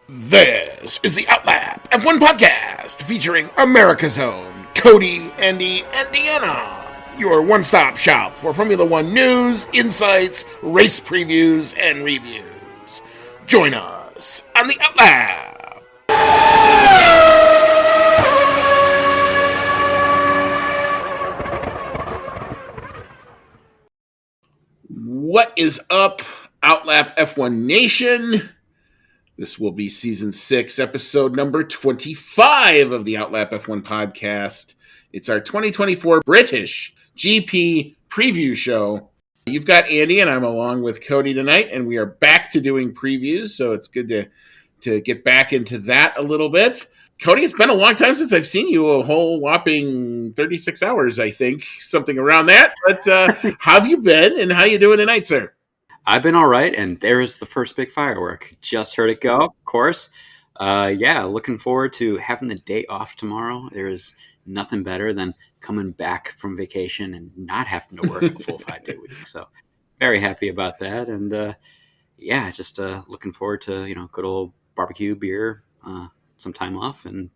This is the Outlap F1 podcast featuring America's own Cody, Andy, and Deanna. Your one-stop shop for Formula One news, insights, race previews, and reviews. Join us on the Outlap. What is up, Outlap F1 Nation? This will be season 6, episode number 25 of the Outlap F1 podcast. It's our 2024 British GP preview show. You've got Andy and I'm along with Cody tonight, and we are back to doing previews, so it's good to get back into that a little bit. Cody, it's been a long time since I've seen you, a whole whopping 36 hours, I think, something around that. But how have you been, and how you doing tonight, sir? I've been all right, and there's the first big firework. Just heard it go, of course. Looking forward to having the day off tomorrow. There's nothing better than coming back from vacation and not having to work a full 5-day week. So very happy about that. And just looking forward to, good old barbecue, beer, some time off, and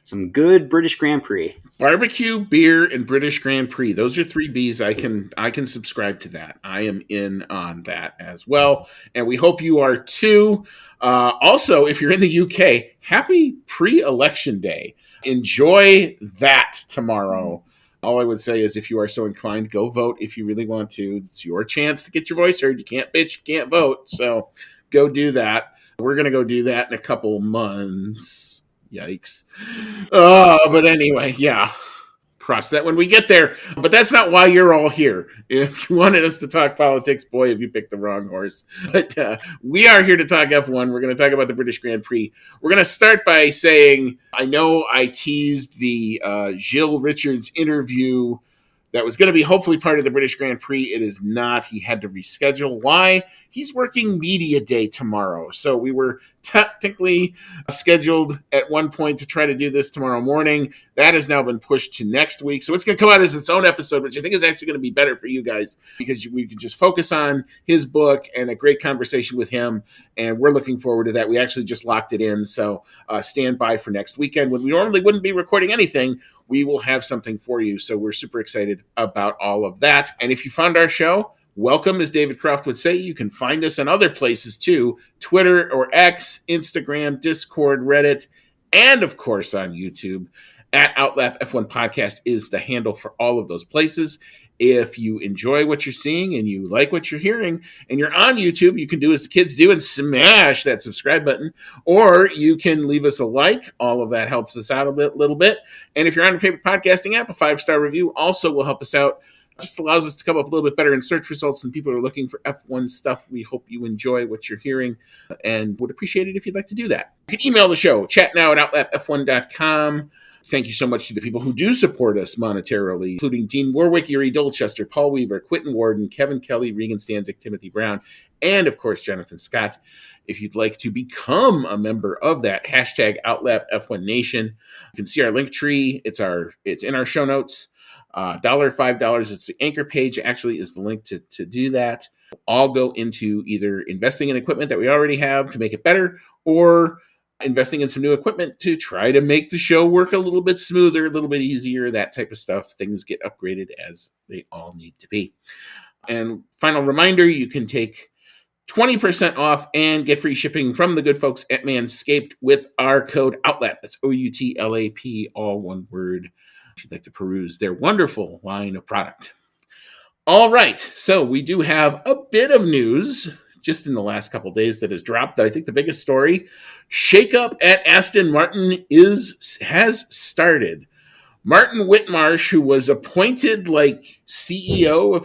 some good British Grand Prix. Barbecue, beer, and British Grand Prix. Those are 3 Bs. I can subscribe to that. I am in on that as well. And we hope you are too. Also, if you're in the UK, happy pre-election day. Enjoy that tomorrow. All I would say is if you are so inclined, go vote if you really want to. It's your chance to get your voice heard. You can't bitch, you can't vote. So go do that. We're going to go do that in a couple months. Yikes. But anyway, yeah. Cross that when we get there. But that's not why you're all here. If you wanted us to talk politics, boy, have you picked the wrong horse. But we are here to talk F1. We're going to talk about the British Grand Prix. We're going to start by saying, I know I teased the Gilles Richards interview that was going to be hopefully part of the British Grand Prix. It is not. He had to reschedule. Why? He's working media day tomorrow. So we were technically scheduled at one point to try to do this tomorrow morning. That has now been pushed to next week. So it's going to come out as its own episode, which I think is actually going to be better for you guys because we can just focus on his book and a great conversation with him. And we're looking forward to that. We actually just locked it in. So stand by for next weekend when we normally wouldn't be recording anything. We will have something for you. So we're super excited about all of that. And if you found our show, welcome, as David Croft would say. You can find us in other places too, Twitter or X, Instagram, Discord, Reddit, and of course on YouTube. At Outlap F1 Podcast is the handle for all of those places. If you enjoy what you're seeing and you like what you're hearing and you're on YouTube, you can do as the kids do and smash that subscribe button, or you can leave us a like. All of that helps us out a little bit. And if you're on your favorite podcasting app, a 5-star review also will help us out. It just allows us to come up a little bit better in search results when people are looking for F1 stuff. We hope you enjoy what you're hearing and would appreciate it if you'd like to do that. You can email the show, chatnow@outlapf1.com. Thank you so much to the people who do support us monetarily, including Dean Warwick, Erie Dolchester, Paul Weaver, Quentin Warden, Kevin Kelly, Regan Stanzik, Timothy Brown, and of course, Jonathan Scott. If you'd like to become a member of that, hashtag Outlap F1 Nation. You can see our link tree. It's in our show notes. $5. It's the anchor page, actually, is the link to do that. All go into either investing in equipment that we already have to make it better, or investing in some new equipment to try to make the show work a little bit smoother, a little bit easier, that type of stuff. Things get upgraded as they all need to be. And final reminder, you can take 20% off and get free shipping from the good folks at Manscaped with our code OUTLAP. That's OUTLAP, all one word, if you'd like to peruse their wonderful line of product. All right, so we do have a bit of news just in the last couple of days that has dropped. I think the biggest story, shakeup at Aston Martin has started. Martin Whitmarsh, who was appointed like CEO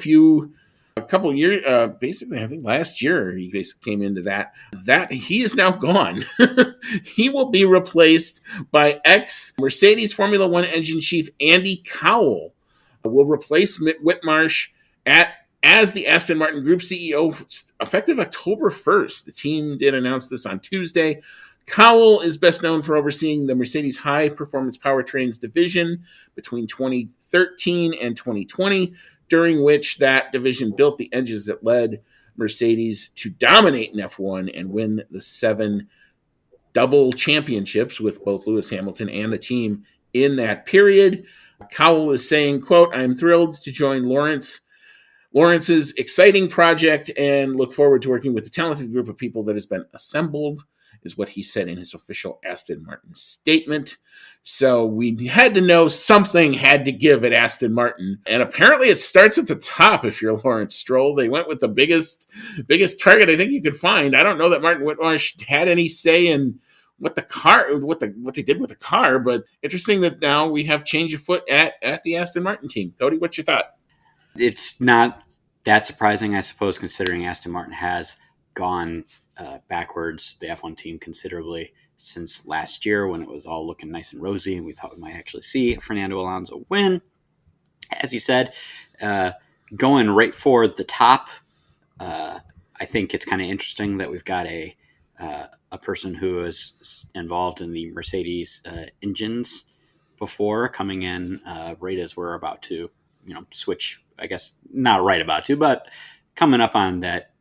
a couple of years, basically, I think last year he basically came into that he is now gone. He will be replaced by ex-Mercedes Formula One engine chief Andy Cowell. Will replace Whitmarsh as the Aston Martin Group CEO effective October 1st. The team did announce this on Tuesday. Cowell is best known for overseeing the Mercedes high-performance powertrains division between 2013 and 2020, during which that division built the engines that led Mercedes to dominate in F1 and win the 7 double championships with both Lewis Hamilton and the team in that period. Cowell is saying, quote, "I'm thrilled to join Lawrence's exciting project and look forward to working with the talented group of people that has been assembled," is what he said in his official Aston Martin statement. So we had to know something had to give at Aston Martin. And apparently it starts at the top if you're Lawrence Stroll. They went with the biggest target I think you could find. I don't know that Martin Whitmarsh had any say in what they did with the car, but interesting that now we have change of foot at the Aston Martin team. Cody, what's your thought? It's not that surprising, I suppose, considering Aston Martin has gone backwards, the F1 team, considerably since last year when it was all looking nice and rosy and we thought we might actually see Fernando Alonso win. As you said, going right for the top, I think it's kind of interesting that we've got a person who is involved in the Mercedes engines before coming in right as we're about to, switch. I guess not right about to, but coming up on that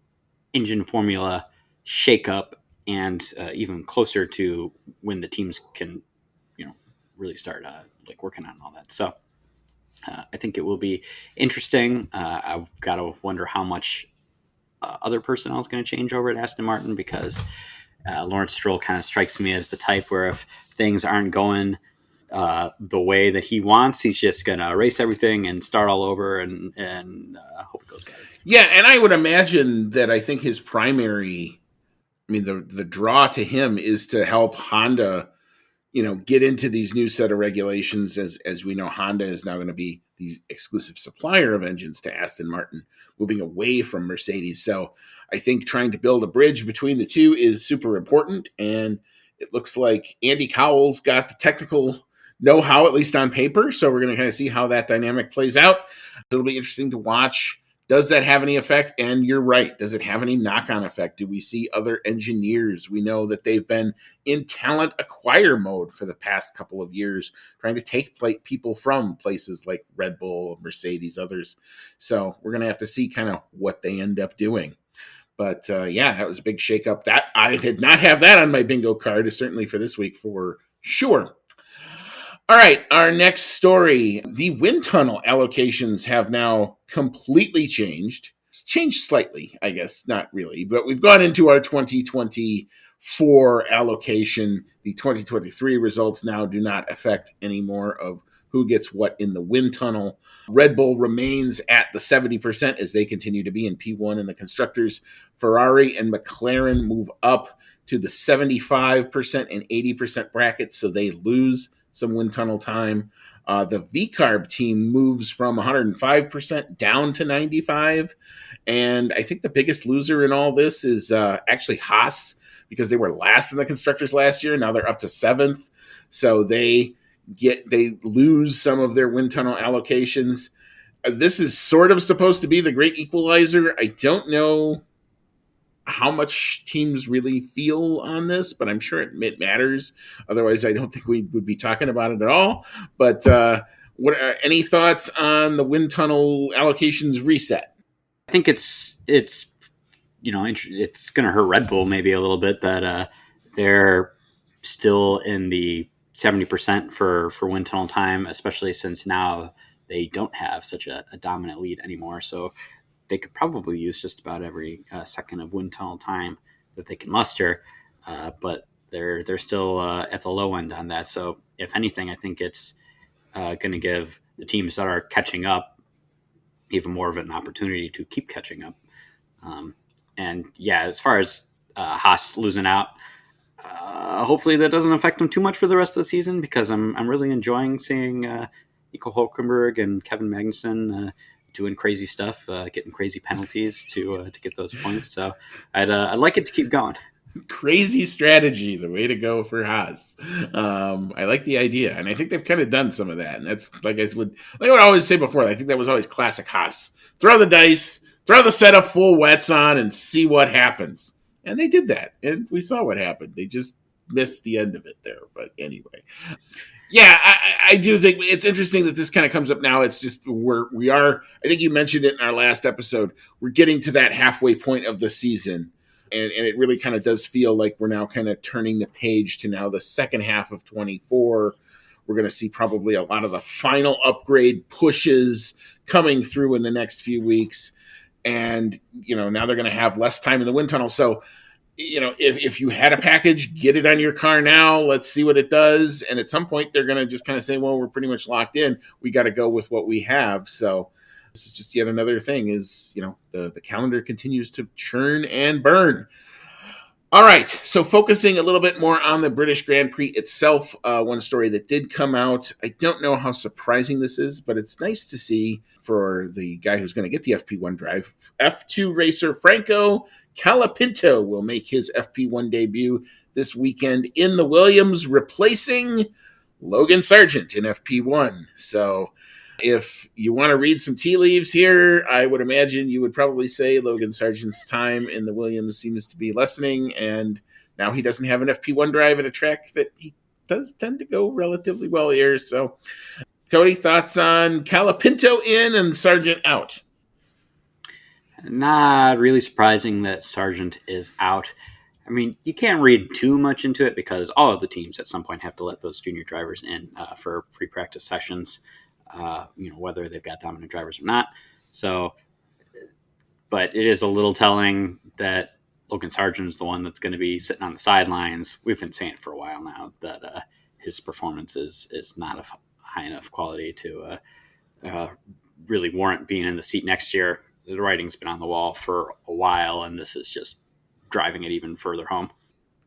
engine formula shakeup and even closer to when the teams can, really start working on all that. So I think it will be interesting. I've got to wonder how much other personnel is going to change over at Aston Martin because Lawrence Stroll kind of strikes me as the type where if things aren't going the way that he wants, he's just going to erase everything and start all over and hope it goes better. Yeah, and I would imagine that I think his primary, the draw to him is to help Honda, get into these new set of regulations. As we know, Honda is now going to be the exclusive supplier of engines to Aston Martin, moving away from Mercedes. So I think trying to build a bridge between the two is super important. And it looks like Andy Cowell's got the technical know-how, at least on paper. So we're going to kind of see how that dynamic plays out. It'll be interesting to watch. Does that have any effect? And you're right. Does it have any knock-on effect? Do we see other engineers? We know that they've been in talent acquire mode for the past couple of years, trying to take people from places like Red Bull, Mercedes, others. So we're going to have to see kind of what they end up doing. But that was a big shakeup. That I did not have that on my bingo card, certainly for this week for sure. All right, our next story. The wind tunnel allocations have now completely changed. It's changed slightly, I guess, not really, but we've gone into our 2024 allocation. The 2023 results now do not affect any more of who gets what in the wind tunnel. Red Bull remains at the 70% as they continue to be in P1 in the constructors. Ferrari and McLaren move up to the 75% and 80% brackets, so they lose some wind tunnel time. The VCARB team moves from 105% down to 95%. And I think the biggest loser in all this is actually Haas, because they were last in the constructors last year. Now they're up to 7th. So they lose some of their wind tunnel allocations. This is sort of supposed to be the great equalizer. I don't know how much teams really feel on this, but I'm sure it matters. Otherwise, I don't think we would be talking about it at all. But what any thoughts on the wind tunnel allocations reset? I think it's it's going to hurt Red Bull maybe a little bit that they're still in the 70% for wind tunnel time, especially since now they don't have such a dominant lead anymore. So they could probably use just about every second of wind tunnel time that they can muster, but they're still at the low end on that. So if anything, I think it's going to give the teams that are catching up even more of an opportunity to keep catching up. And as far as Haas losing out, hopefully that doesn't affect them too much for the rest of the season, because I'm really enjoying seeing Nico Hulkenberg and Kevin Magnussen doing crazy stuff, getting crazy penalties to get those points. So I'd like it to keep going. Crazy strategy, the way to go for Haas. I like the idea, and I think they've kind of done some of that. And that's like I always say before. I think that was always classic Haas: throw the dice, throw the set of full wets on, and see what happens. And they did that, and we saw what happened. They just missed the end of it there. But anyway. Yeah, I do think it's interesting that this kind of comes up now. It's just we are. I think you mentioned it in our last episode. We're getting to that halfway point of the season, and it really kind of does feel like we're now kind of turning the page to now the second half of 24. We're going to see probably a lot of the final upgrade pushes coming through in the next few weeks. And, now they're going to have less time in the wind tunnel. So, if you had a package, get it on your car now. Let's see what it does. And at some point, they're going to just kind of say, well, we're pretty much locked in. We got to go with what we have. So this is just yet another thing is, the calendar continues to churn and burn. All right, so focusing a little bit more on the British Grand Prix itself, one story that did come out. I don't know how surprising this is, but it's nice to see for the guy who's going to get the FP1 drive. F2 racer Franco Colapinto will make his FP1 debut this weekend in the Williams, replacing Logan Sargent in FP1. So if you want to read some tea leaves here, I would imagine you would probably say Logan Sargent's time in the Williams seems to be lessening, and now he doesn't have an FP1 drive at a track that he does tend to go relatively well here. So, Cody, thoughts on Colapinto in and Sargent out? Not really surprising that Sargent is out. I mean, you can't read too much into it because all of the teams at some point have to let those junior drivers in for free practice sessions. Whether they've got dominant drivers or not. So, but it is a little telling that Logan Sargent is the one that's going to be sitting on the sidelines. We've been saying it for a while now that his performance is not of high enough quality to really warrant being in the seat next year. The writing's been on the wall for a while, and this is just driving it even further home.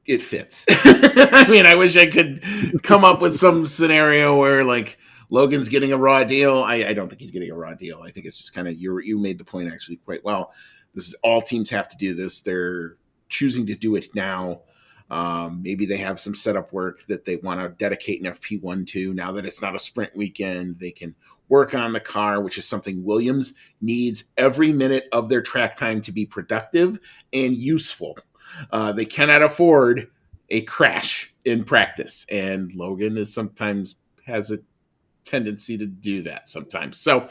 It fits. I mean, I wish I could come up with some scenario where, like, Logan's getting a raw deal. I don't think he's getting a raw deal. I think it's just kind of, you made the point actually quite well. This is all teams have to do this. They're choosing to do it now. Maybe they have some setup work that they want to dedicate an FP1 to. Now that it's not a sprint weekend, they can work on the car, which is something Williams needs every minute of their track time to be productive and useful. They cannot afford a crash in practice, and Logan sometimes has a tendency to do that sometimes. So,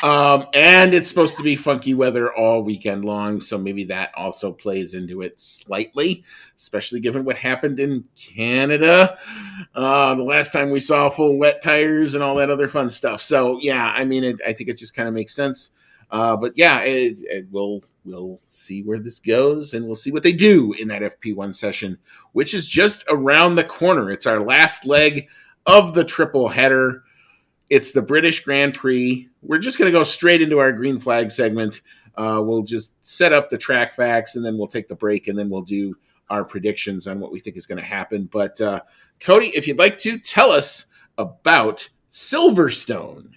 and it's supposed to be funky weather all weekend long, so maybe that also plays into it slightly, especially given what happened in Canada the last time we saw full wet tires and all that other fun stuff. So, yeah, I mean, I think it just kind of makes sense. But yeah, we'll see where this goes, and we'll see what they do in that FP1 session, which is just around the corner. It's our last leg of the triple header. It's the British Grand Prix. We're just going to go straight into our green flag segment. We'll just set up the track facts, and then we'll take the break, and then we'll do our predictions on what we think is going to happen. But Cody, if you'd like to, tell us about Silverstone.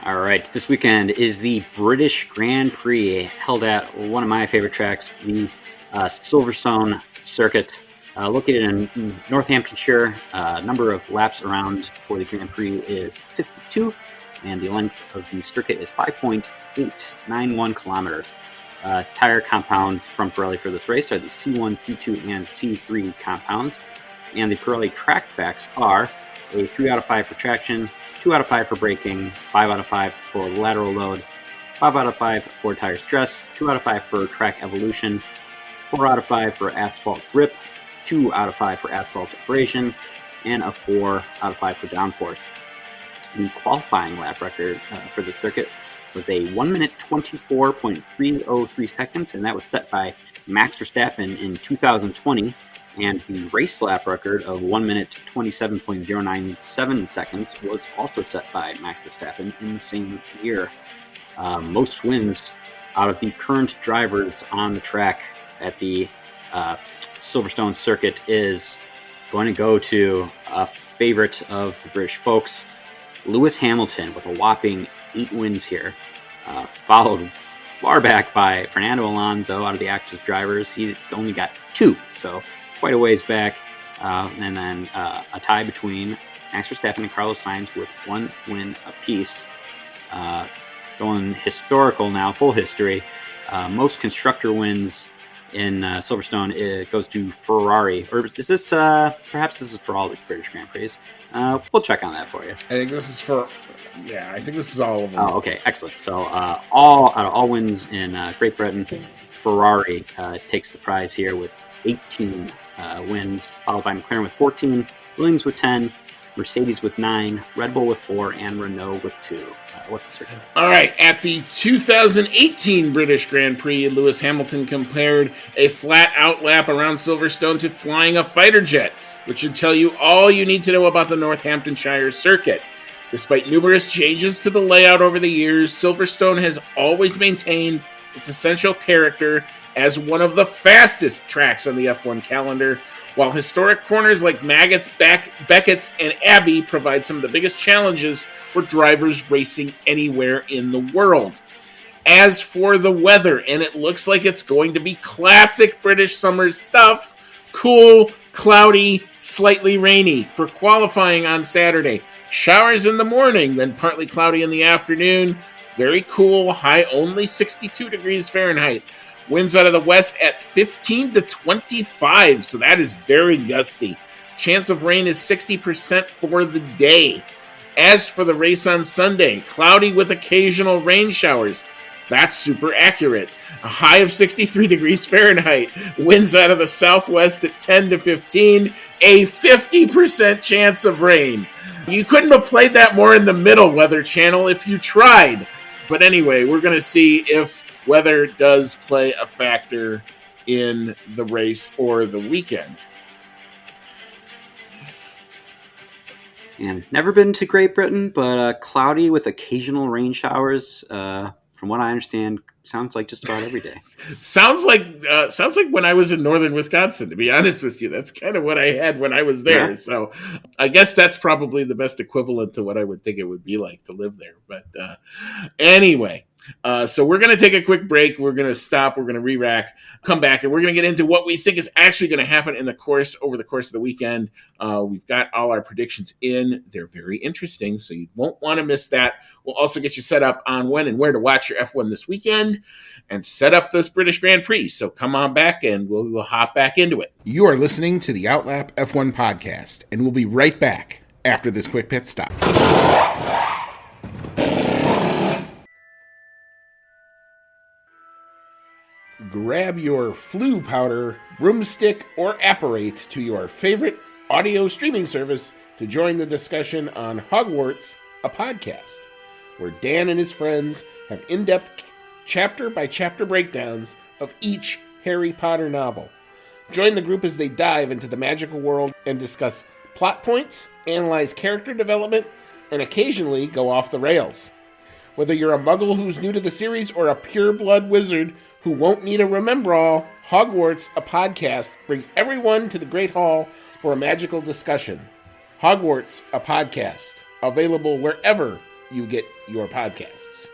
All right, this weekend is the British Grand Prix, held at one of my favorite tracks, the Silverstone Circuit, located in Northamptonshire. Number of laps around for the Grand Prix is 52, and the length of the circuit is 5.891 kilometers. Tire compound from Pirelli for this race are the C1, C2, and C3 compounds, and the Pirelli track facts are a 3 out of 5 for traction, 2 out of 5 for braking, 5 out of 5 for lateral load, 5 out of 5 for tire stress, 2 out of 5 for track evolution, 4 out of 5 for asphalt grip, 2 out of 5 for asphalt abrasion, and a 4 out of 5 for downforce. The qualifying lap record for the circuit was a 1 minute 24.303 seconds, and that was set by Max Verstappen in 2020. And the race lap record of 1 minute 27.097 seconds was also set by Max Verstappen in the same year. Most wins out of the current drivers on the track at the Silverstone circuit is going to go to a favorite of the British folks, Lewis Hamilton, with a whopping 8 wins here, followed far back by Fernando Alonso out of the active drivers. He's only got 2, so quite a ways back, and then a tie between Max Verstappen and Carlos Sainz with 1 win apiece. Going historical now, full history. Most constructor wins in Silverstone, it goes to Ferrari. Or is this, perhaps this is for all the British Grand Prix. We'll check on that for you. I think this is I think this is all of them. Oh, okay, excellent. So all wins in Great Britain, Ferrari takes the prize here with 18 wins, followed by McLaren with 14, Williams with 10, Mercedes with 9, Red Bull with 4, and Renault with 2. What's the circuit? All right, at the 2018 British Grand Prix, Lewis Hamilton compared a flat-out lap around Silverstone to flying a fighter jet, which should tell you all you need to know about the Northamptonshire circuit. Despite numerous changes to the layout over the years, Silverstone has always maintained its essential character as one of the fastest tracks on the F1 calendar, while historic corners like Beckett's, and Abbey provide some of the biggest challenges for drivers racing anywhere in the world. As for the weather, and it looks like it's going to be classic British summer stuff, cool, cloudy, slightly rainy for qualifying on Saturday. Showers in the morning, then partly cloudy in the afternoon. Very cool, high only 62 degrees Fahrenheit. Winds out of the west at 15 to 25, so that is very gusty. Chance of rain is 60% for the day. As for the race on Sunday, cloudy with occasional rain showers. That's super accurate. A high of 63 degrees Fahrenheit. Winds out of the southwest at 10 to 15. A 50% chance of rain. You couldn't have played that more in the middle, Weather Channel, if you tried. But anyway, we're going to see if weather does play a factor in the race or the weekend. And never been to Great Britain, but cloudy with occasional rain showers. From what I understand, sounds like just about every day. Sounds like when I was in northern Wisconsin, to be honest with you. That's kind of what I had when I was there. Yeah. So I guess that's probably the best equivalent to what I would think it would be like to live there. But anyway, so we're going to take a quick break. We're going to stop. We're going to re-rack, come back, and we're going to get into what we think is actually going to happen in the course over the course of the weekend. We've got all our predictions in. They're very interesting, so you won't want to miss that. We'll also get you set up on when and where to watch your F1 this weekend and set up this British Grand Prix. So come on back and we'll hop back into it. You are listening to the Outlap F1 podcast, and we'll be right back after this quick pit stop. Grab your flu powder, broomstick, or apparate to your favorite audio streaming service to join the discussion on Hogwarts, a podcast, where Dan and his friends have in-depth chapter-by-chapter breakdowns of each Harry Potter novel. Join the group as they dive into the magical world and discuss plot points, analyze character development, and occasionally go off the rails. Whether you're a muggle who's new to the series or a pure-blood wizard who won't need a remember-all, Hogwarts, a podcast, brings everyone to the Great Hall for a magical discussion. Hogwarts, a podcast, available wherever you get your podcasts.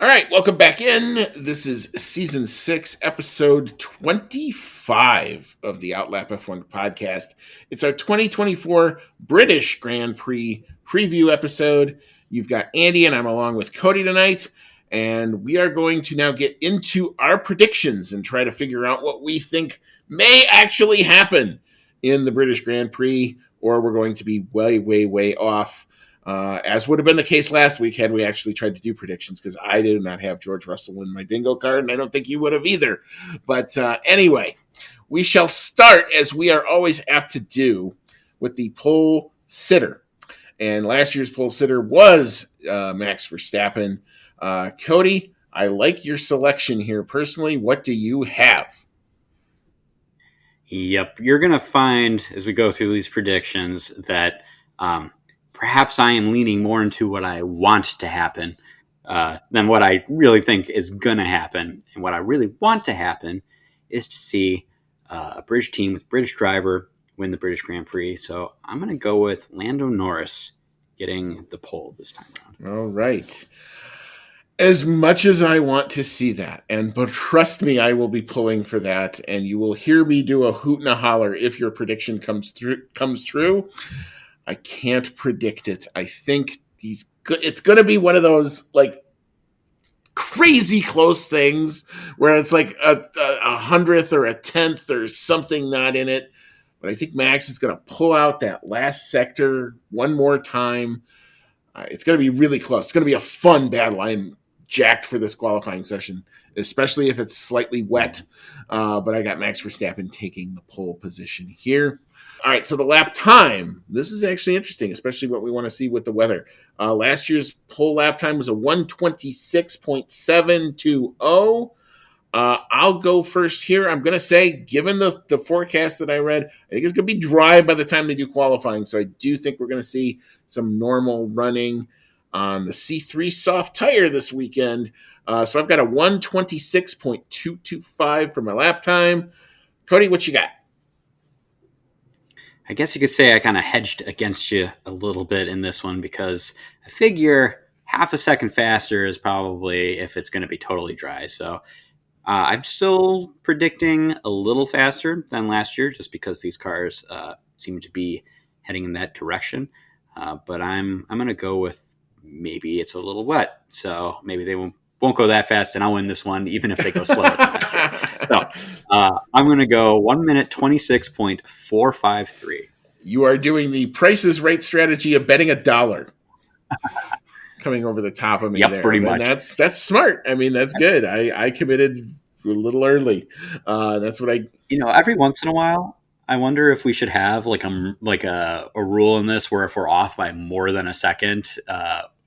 All right, welcome back in. This is Season 6, Episode 25 of the Outlap F1 podcast. It's our 2024 British Grand Prix preview episode. You've got Andy and I'm along with Cody tonight. And we are going to now get into our predictions and try to figure out what we think may actually happen in the British Grand Prix, or we're going to be way, way, way off, as would have been the case last week had we actually tried to do predictions, because I did not have George Russell in my bingo card, and I don't think you would have either. But anyway, we shall start, as we are always apt to do, with the pole sitter. And last year's pole sitter was Max Verstappen. Cody, I like your selection here personally. What do you have? Yep, you're going to find as we go through these predictions that perhaps I am leaning more into what I want to happen than what I really think is going to happen. And what I really want to happen is to see a British team with British driver win the British Grand Prix. So I'm going to go with Lando Norris getting the pole this time around. All right. As much as I want to see that, but trust me, I will be pulling for that, and you will hear me do a hoot and a holler if your prediction comes true. I can't predict it. I think it's going to be one of those like crazy close things where it's like a hundredth or a tenth or something not in it. But I think Max is going to pull out that last sector one more time. It's going to be really close. It's going to be a fun battle. I'm jacked for this qualifying session, especially if it's slightly wet. But I got Max Verstappen taking the pole position here. All right, so the lap time. This is actually interesting, especially what we want to see with the weather. Last year's pole lap time was a 126.720. I'll go first here. I'm going to say, given the forecast that I read, I think it's going to be dry by the time they do qualifying. So I do think we're going to see some normal running on the C3 soft tire this weekend. So I've got a 126.225 for my lap time. Cody, what you got? I guess you could say I kind of hedged against you a little bit in this one because I figure half a second faster is probably if it's going to be totally dry. So I'm still predicting a little faster than last year just because these cars seem to be heading in that direction. But I'm going to go with maybe it's a little wet. So maybe they won't go that fast and I'll win this one even if they go slower than last year. So I'm going to go 1 minute 26.453. You are doing the Price is Right strategy of betting $1 coming over the top of me there. Pretty much. And that's smart. I mean, that's good. I committed a little early. That's what I. Every once in a while, I wonder if we should have like a rule in this where if we're off by more than a second,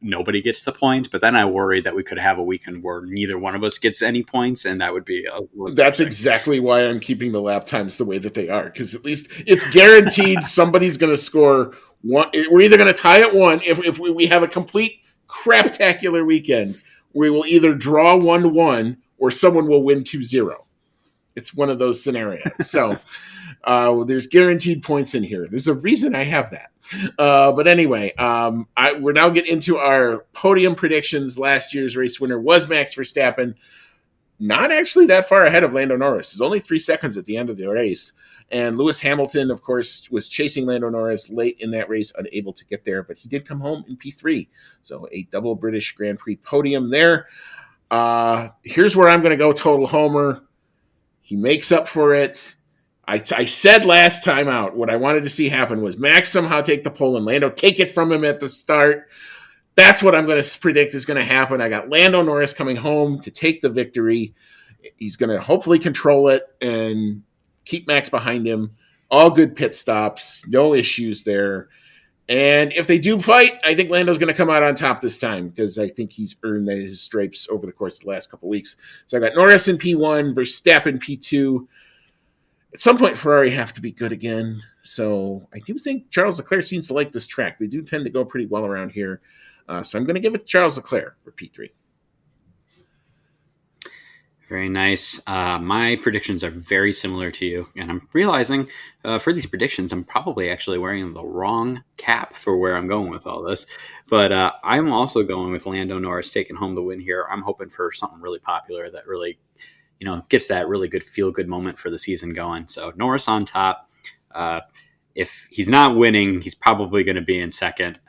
nobody gets the point. But then I worry that we could have a weekend where neither one of us gets any points, and that would be That's exactly why I'm keeping the lap times the way that they are, because at least it's guaranteed somebody's going to score one. We're either going to tie at one if we have a complete craptacular weekend. We will either draw 1-1 or someone will win 2-0. It's one of those scenarios. So there's guaranteed points in here. There's a reason I have that. But anyway, we're now getting into our podium predictions. Last year's race winner was Max Verstappen. Not actually that far ahead of Lando Norris. It's only 3 seconds at the end of the race. And Lewis Hamilton, of course, was chasing Lando Norris late in that race, unable to get there, but he did come home in P3. So a double British Grand Prix podium there. Here's where I'm going to go total homer. He makes up for it. I said last time out what I wanted to see happen was Max somehow take the pole and Lando take it from him at the start. That's what I'm going to predict is going to happen. I got Lando Norris coming home to take the victory. He's going to hopefully control it and keep Max behind him. All good pit stops, no issues there. And if they do fight, I think Lando's going to come out on top this time because I think he's earned his stripes over the course of the last couple of weeks. So I got Norris in P1, Verstappen P2. At some point, Ferrari have to be good again. So I do think Charles Leclerc seems to like this track. They do tend to go pretty well around here. So I'm going to give it to Charles Leclerc for P3. Very nice. My predictions are very similar to you, and I'm realizing for these predictions, I'm probably actually wearing the wrong cap for where I'm going with all this. But I'm also going with Lando Norris taking home the win here. I'm hoping for something really popular that really, gets that really good feel-good moment for the season going. So Norris on top. If he's not winning, he's probably going to be in second.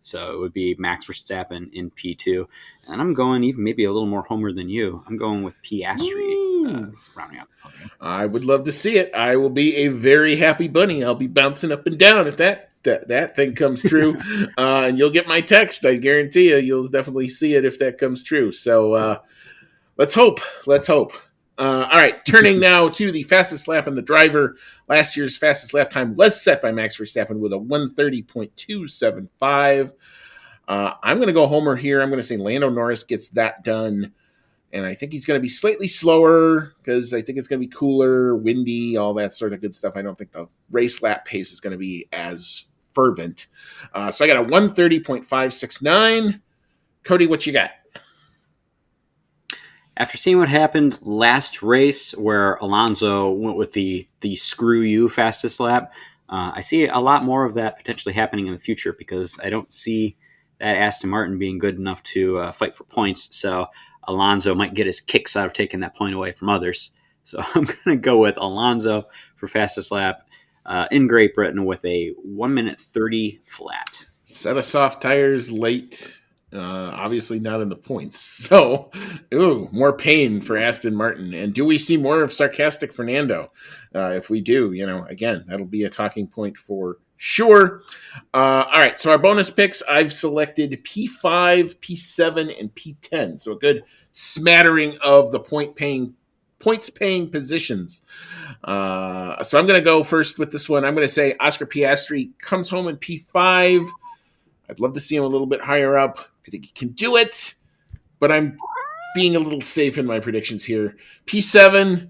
So it would be Max Verstappen in P2. And I'm going even maybe a little more homer than you. I'm going with Piastri rounding out the podium. I would love to see it. I will be a very happy bunny. I'll be bouncing up and down if that thing comes true. And you'll get my text. I guarantee you. You'll definitely see it if that comes true. So let's hope. Let's hope. All right, turning now to the fastest lap in the driver. Last year's fastest lap time was set by Max Verstappen with a 1:30.275. I'm going to go homer here. I'm going to say Lando Norris gets that done. And I think he's going to be slightly slower because I think it's going to be cooler, windy, all that sort of good stuff. I don't think the race lap pace is going to be as fervent. So I got a 1:30.569. Cody, what you got? After seeing what happened last race where Alonso went with the screw you fastest lap, I see a lot more of that potentially happening in the future because I don't see that Aston Martin being good enough to fight for points. So Alonso might get his kicks out of taking that point away from others. So I'm going to go with Alonso for fastest lap in Great Britain with a 1:30 flat. Set of soft tires late. Obviously not in the points. So, more pain for Aston Martin. And do we see more of sarcastic Fernando? If we do, again, that'll be a talking point for Sure. All right. So our bonus picks, I've selected P5, P7, and P10. So a good smattering of the points paying positions. So I'm going to go first with this one. I'm going to say Oscar Piastri comes home in P5. I'd love to see him a little bit higher up. I think he can do it, but I'm being a little safe in my predictions here. P7,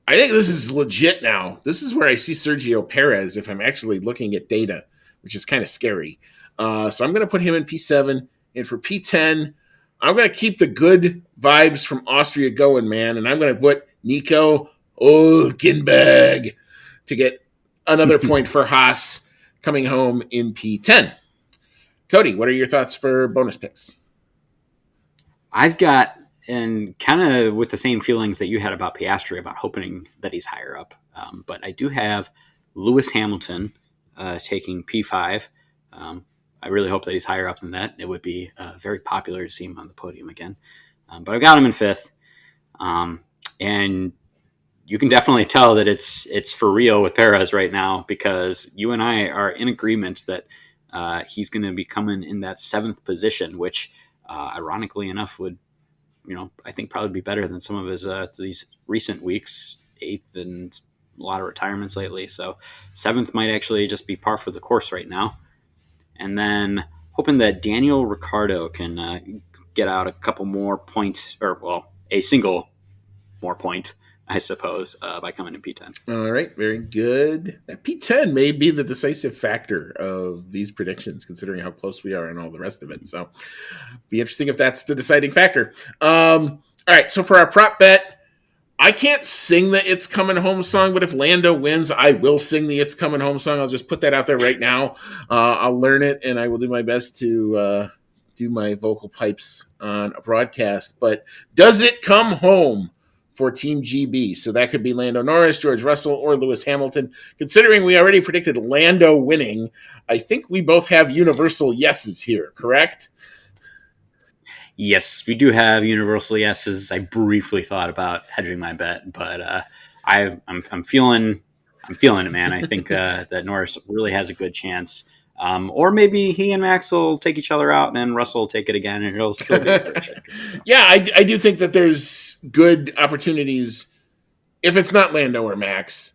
I think this is legit now. This is where I see Sergio Perez if I'm actually looking at data, which is kind of scary. So I'm going to put him in P7. And for P10, I'm going to keep the good vibes from Austria going, man. And I'm going to put Nico Hülkenberg to get another point for Haas coming home in P10. Cody, what are your thoughts for bonus picks? I've got, and kind of with the same feelings that you had about Piastri, about hoping that he's higher up. But I do have Lewis Hamilton taking P5. I really hope that he's higher up than that. It would be very popular to see him on the podium again. But I've got him in fifth. And you can definitely tell that it's for real with Perez right now, because you and I are in agreement that he's going to be coming in that seventh position, which ironically enough would, I think probably be better than some of his these recent weeks, eighth and a lot of retirements lately. So seventh might actually just be par for the course right now. And then hoping that Daniel Ricciardo can get out a couple more points, or well, a single more point, I suppose, by coming in P10. All right, very good. That P10 may be the decisive factor of these predictions, considering how close we are and all the rest of it. So, be interesting if that's the deciding factor. All right, so for our prop bet, I can't sing the It's Coming Home song, but if Lando wins, I will sing the It's Coming Home song. I'll just put that out there right now. I'll learn it, and I will do my best to do my vocal pipes on a broadcast. But does it come home for Team GB? So that could be Lando Norris, George Russell, or Lewis Hamilton. Considering we already predicted Lando winning, I think we both have universal yeses here, correct? Yes, we do have universal yeses. I briefly thought about hedging my bet, but I'm feeling it, man. I think that Norris really has a good chance. Or maybe he and Max will take each other out, and then Russell will take it again, and it'll still be a British victory. So. Yeah, I do think that there's good opportunities if it's not Lando or Max.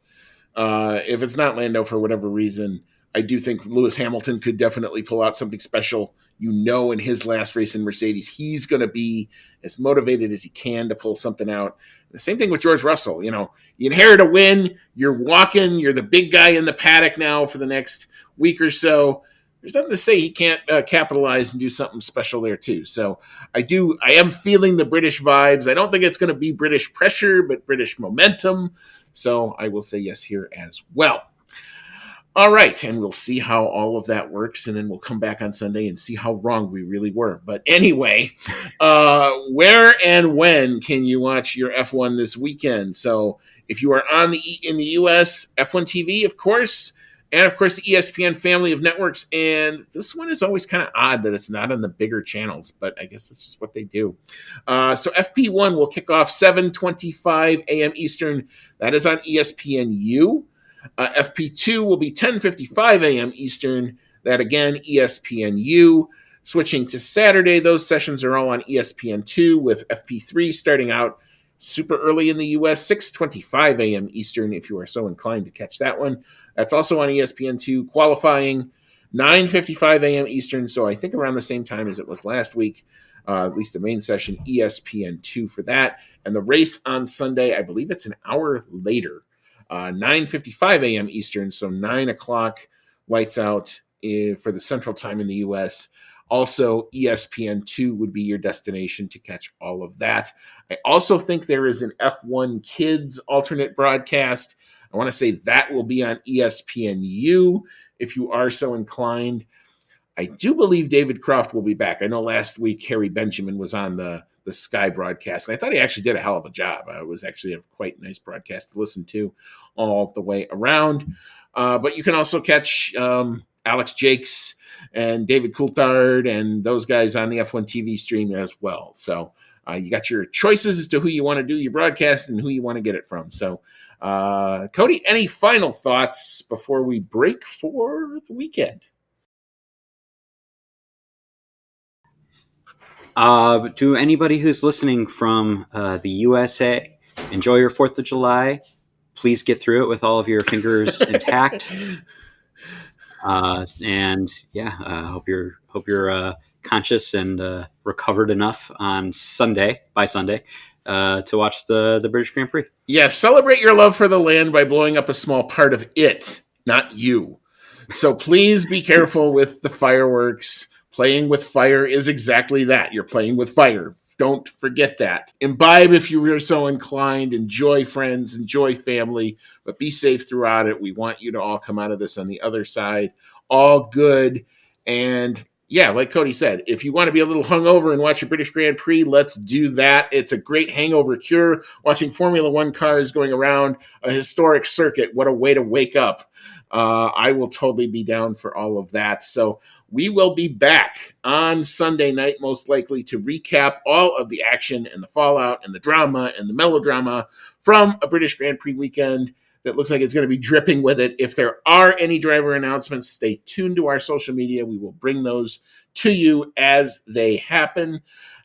If it's not Lando for whatever reason, I do think Lewis Hamilton could definitely pull out something special. In his last race in Mercedes, he's going to be as motivated as he can to pull something out. The same thing with George Russell. You inherit a win, you're walking, you're the big guy in the paddock now for the next week or so. There's nothing to say he can't capitalize and do something special there too. So I am feeling the British vibes. I don't think it's going to be British pressure, but British momentum. So I will say yes here as well. All right, and we'll see how all of that works, and then we'll come back on Sunday and see how wrong we really were. But anyway, where and when can you watch your F1 this weekend? So if you are in the U.S., F1 TV, of course, and of course the ESPN family of networks. And this one is always kind of odd that it's not on the bigger channels, but I guess it's just what they do. So FP1 will kick off 7:25 a.m. Eastern. That is on ESPNU. FP2 will be 10:55 a.m. Eastern. That again, ESPNU. Switching to Saturday, those sessions are all on ESPN2, with FP3 starting out super early in the U.S., 6:25 a.m. Eastern, if you are so inclined to catch that one. That's also on ESPN2. Qualifying, 9:55 a.m. Eastern, so I think around the same time as it was last week, at least the main session, ESPN2 for that. And the race on Sunday, I believe it's an hour later. 9:55 a.m. Eastern, so 9 o'clock lights out for the central time in the U.S. Also, ESPN2 would be your destination to catch all of that. I also think there is an F1 Kids alternate broadcast. I want to say that will be on ESPNU if you are so inclined. I do believe David Croft will be back. I know last week Harry Benjamin was on the Sky broadcast, and I thought he actually did a hell of a job. It was actually a quite nice broadcast to listen to all the way around. But you can also catch Alex Jakes and David Coulthard and those guys on the F1 TV stream as well. So You got your choices as to who you want to do your broadcast and who you want to get it from. So, Cody, any final thoughts before we break for the weekend? To anybody who's listening from the USA, enjoy your 4th of July. Please get through it with all of your fingers intact. And yeah, hope you're conscious and recovered enough on by Sunday, to watch the British Grand Prix. Yeah, celebrate your love for the land by blowing up a small part of it, not you. So please be careful with the fireworks. Playing with fire is exactly that. You're playing with fire. Don't forget that. Imbibe if you are so inclined. Enjoy friends, enjoy family, but be safe throughout it. We want you to all come out of this on the other side all good. And yeah, like Cody said, if you want to be a little hungover and watch a British Grand Prix, let's do that. It's a great hangover cure. Watching Formula One cars going around a historic circuit. What a way to wake up. I will totally be down for all of that. So we will be back on Sunday night, most likely, to recap all of the action and the fallout and the drama and the melodrama from a British Grand Prix weekend that looks like it's going to be dripping with it. If there are any driver announcements, stay tuned to our social media. We will bring those to you as they happen.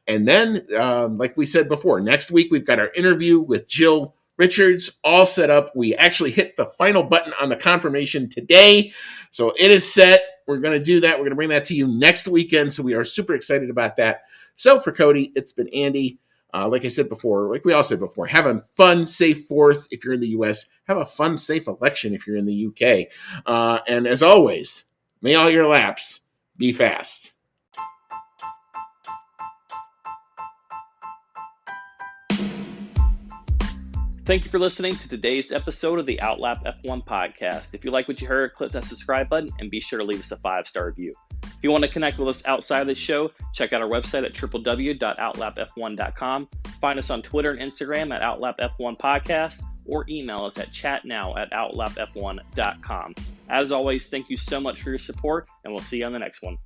And then, like we said before, next week we've got our interview with Jill Richards all set up. We actually hit the final button on the confirmation today. So it is set. We're going to do that. We're going to bring that to you next weekend. So we are super excited about that. So for Cody, it's been Andy. Like I said before, like we all said before, have a fun, safe 4th if you're in the U.S. Have a fun, safe election if you're in the U.K. And as always, may all your laps be fast. Thank you for listening to today's episode of the Outlap F1 podcast. If you like what you heard, click that subscribe button and be sure to leave us a 5-star review. If you want to connect with us outside of the show, check out our website at www.outlapf1.com. Find us on Twitter and Instagram at outlapf1podcast, or email us at chatnow@outlapf1.com. As always, thank you so much for your support, and we'll see you on the next one.